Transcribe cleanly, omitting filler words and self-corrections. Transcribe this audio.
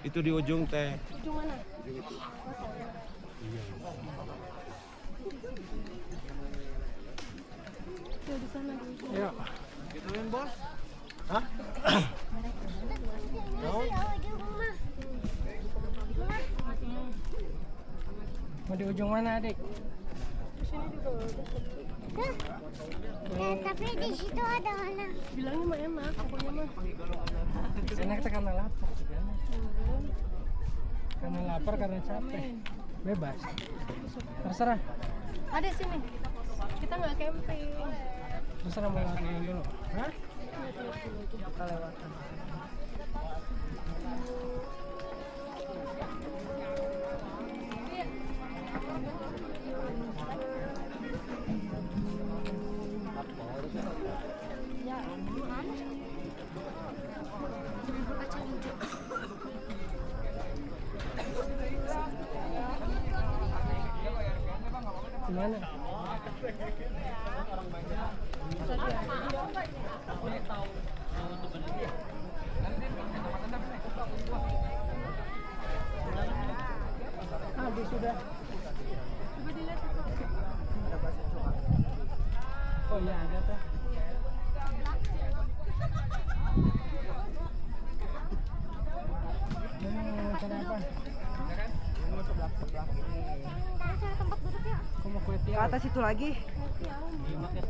Itu di ujung teh. Ujung mana? Ujung itu. Tuh di sana di ujung. Ayo. Gituin bos. Hah? Mau di ujung mana, Adik? Di sini juga ada. Tapi di situ ada anak. Bilangnya mah enak, pokoknya mah. Enak kita karena lapar juga. Karena lapar, karena capek. Bebas. Terserah. Ada sini. Kita nggak camping. Terserah mau latihan dulu. Hah? Lihat dulu aja. Kita lewatan. Ya, bubur kacang hijau. Gimana? Habis sudah. Coba dilihat itu. Oh iya ada tuh. Kenapa? Tempat duduk ya. Kau mau kue tiaw? Ke atas itu lagi. Nanti ya,